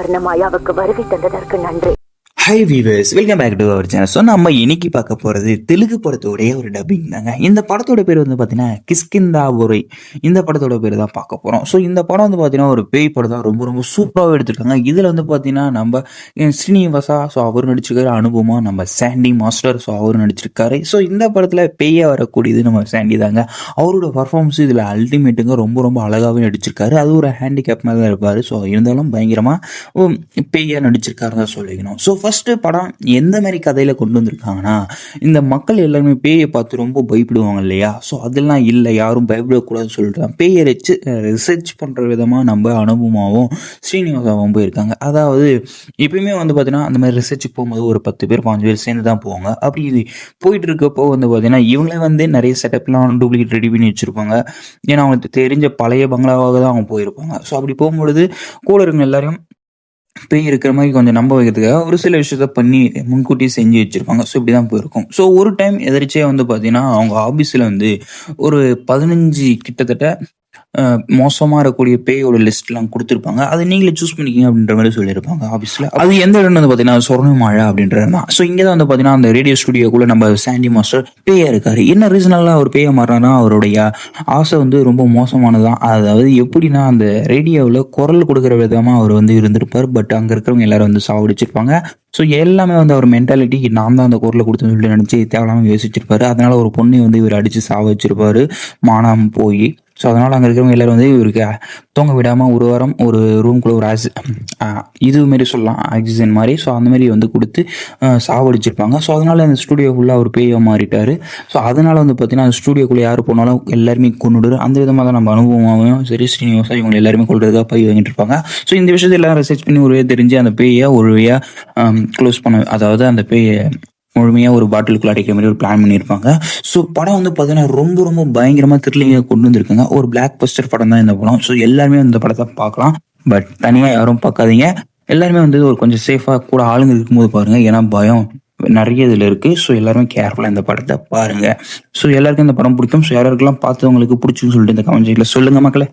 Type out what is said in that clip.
வர்ணமாயாவுக்கு வருகை தந்ததற்கு நன்றி. Hi viewers, welcome back to our channel. So நம்ம இன்னைக்கு பார்க்க போகிறது தெலுங்கு படத்தோடைய ஒரு டப்பிங் தாங்க. இந்த படத்தோட பேர் வந்து பார்த்தீங்கன்னா கிஷ்கிந்தா பொரை. இந்த படத்தோட பேர் தான் பார்க்க போகிறோம். ஸோ இந்த படம் வந்து பார்த்தீங்கன்னா ஒரு பேய் படம் தான். ரொம்ப ரொம்ப சூப்பராகவே எடுத்திருக்காங்க. இதில் வந்து பார்த்தீங்கன்னா நம்ம ஸ்ரீனிவாசா, ஸோ அவர் நடிச்சிருக்காரு. அனுபவமா நம்ம சாண்டி மாஸ்டர், ஸோ அவர் நடிச்சிருக்காரு. ஸோ இந்த படத்தில் பேயா வரக்கூடியது நம்ம சாண்டி தாங்க. அவரோட பர்ஃபார்மன்ஸ் இதில் அல்டிமேட்டுங்க. ரொம்ப ரொம்ப அழகாகவே நடிச்சிருக்காரு. அது ஒரு ஹேண்டிகேப் மாதிரி தான் இருப்பார். ஸோ இருந்தாலும் பயங்கரமாக பேயா நடிச்சிருக்காருன்னு தான் சொல்லிக்கணும். ஸோ ஃபர்ஸ்ட் படம் எந்த மாதிரி கதையில கொண்டு வந்திருக்காங்கன்னா, இந்த மக்கள் எல்லாருமே பேயை பார்த்து ரொம்ப பயப்படுவாங்க இல்லையா? ஸோ அதெல்லாம் இல்லை, யாரும் பயப்படக்கூடாதுன்னு சொல்லிட்டு பேயை ரிசர்ச் பண்ற விதமா நம்ம அனுபவமாகவும் ஸ்ரீனிவாசாவும் போயிருக்காங்க. அதாவது எப்பயுமே வந்து பார்த்தீங்கன்னா அந்த மாதிரி ரிசர்ச்சுக்கு போகும்போது ஒரு 10 பேர் 5 பேர் சேர்ந்து தான் போவாங்க. அப்படி இது போயிட்டு இருக்கப்போ வந்து பார்த்தீங்கன்னா இவங்களே வந்து நிறைய செட்டப்லாம் டூப்ளிகேட் ரெடி பண்ணி வச்சிருப்பாங்க. ஏன்னா அவங்களுக்கு தெரிஞ்ச பழைய பங்களாவாக தான் அவங்க போயிருப்பாங்க. ஸோ அப்படி போகும்பொழுது கூட இருக்கிற எல்லாரையும் பேய் இருக்கிற மாதிரி கொஞ்சம் நம்ப வைக்கிறதுக்காக ஒரு சில விஷயத்த பண்ணி முன்கூட்டியே செஞ்சு வச்சிருப்பாங்க. ஸோ இப்படி தான் போயிருக்கும். ஸோ ஒரு டைம் எதிர்ச்சியாக வந்து பார்த்தீங்கன்னா அவங்க ஆஃபீஸில் வந்து ஒரு 15 கிட்டத்தட்ட மோசமாக இருக்கக்கூடிய பேயோட லிஸ்ட்லாம் கொடுத்துருப்பாங்க. அதை நீங்களே சூஸ் பண்ணிக்கிங்க அப்படின்ற மாதிரி சொல்லியிருப்பாங்க ஆஃபீஸில். அது எந்த இடம் வந்து பார்த்தீங்கன்னா சொர்ணமாழை அப்படின்றது தான். ஸோ இங்கே தான் வந்து பார்த்தீங்கன்னா அந்த ரேடியோ ஸ்டுடியோக்குள்ளே நம்ம சாண்டி மாஸ்டர் பேயா இருக்காரு. என்ன ரீசனெல்லாம் அவர் பேயா மாறினா அவருடைய ஆசை வந்து ரொம்ப மோசமானதான். அதாவது எப்படின்னா அந்த ரேடியோவில் குரல் கொடுக்குற விதமாக அவர் வந்து இருந்திருப்பார். பட் அங்கே இருக்கிறவங்க எல்லாரும் வந்து சாவடிச்சிருப்பாங்க. ஸோ எல்லாமே வந்து அவர் மென்டாலிட்டி நான் தான் அந்த குரலை கொடுத்துன்னு சொல்லி நினச்சி தேவையில்லாமல் யோசிச்சிருப்பாரு. அதனால ஒரு பொண்ணை வந்து இவர் அடித்து சாவ வச்சிருப்பாரு மானம் போய். ஸோ அதனால் அங்கே இருக்கிறவங்க எல்லாரும் வந்து இவருக்கு தூங்க விடாமல் ஒரு வாரம் ஒரு ரூம்குள்ளே ஒரு இதுமாரி சொல்லலாம் ஆக்சிஜன் மாதிரி. ஸோ அந்த மாதிரி வந்து கொடுத்து சாவடிச்சிருப்பாங்க. ஸோ அதனால் அந்த ஸ்டூடியோ ஃபுல்லாக ஒரு பேயாக மாறிட்டார். ஸோ அதனால் வந்து பார்த்தீங்கன்னா அந்த ஸ்டூடியோக்குள்ளே யார் போனாலும் எல்லாருமே கொண்டுடுரு. அந்த விதமாக தான் நம்ம அனுபவமாகவும் சரி ஸ்ரீனிவாசா இவங்க எல்லாருமே கொள்றதுக்காக பை வாங்கிட்டு இருப்பாங்க. ஸோ இந்த விஷயத்தை எல்லாம் ரிசர்ச் பண்ணி ஒரு தெரிஞ்சு அந்த பேயை ஒரு வழியாக க்ளோஸ் பண்ண, அதாவது அந்த பேயை முழுமையாக ஒரு பாட்டிலுக்குள்ள அடைக்கிற மாதிரி ஒரு பிளான் பண்ணியிருப்பாங்க. ஸோ படம் வந்து பார்த்தீங்கன்னா ரொம்ப ரொம்ப பயங்கரமாக த்ரில்லிங்காக கொண்டு வந்திருக்காங்க. ஒரு பிளாக் பஸ்டர் படம் தான் இந்த படம். ஸோ எல்லாருமே இந்த படத்தை பார்க்கலாம். பட் தனியாக யாரும் பார்க்காதீங்க. எல்லாருமே வந்து ஒரு கொஞ்சம் சேஃபாக கூட ஆளுங்க இருக்கும்போது பாருங்கள். ஏன்னா பயம் நிறைய இதில் இருக்குது. ஸோ எல்லாருமே கேர்ஃபுல்லாக இந்த படத்தை பாருங்கள். ஸோ எல்லாருக்கும் இந்த படம் பிடிக்கும். ஸோ யாருக்கெல்லாம் பார்த்தவங்களுக்கு பிடிச்சுன்னு சொல்லிட்டு இந்த கமெண்ட் செக்ஷனில் சொல்லுங்கள் மக்களே.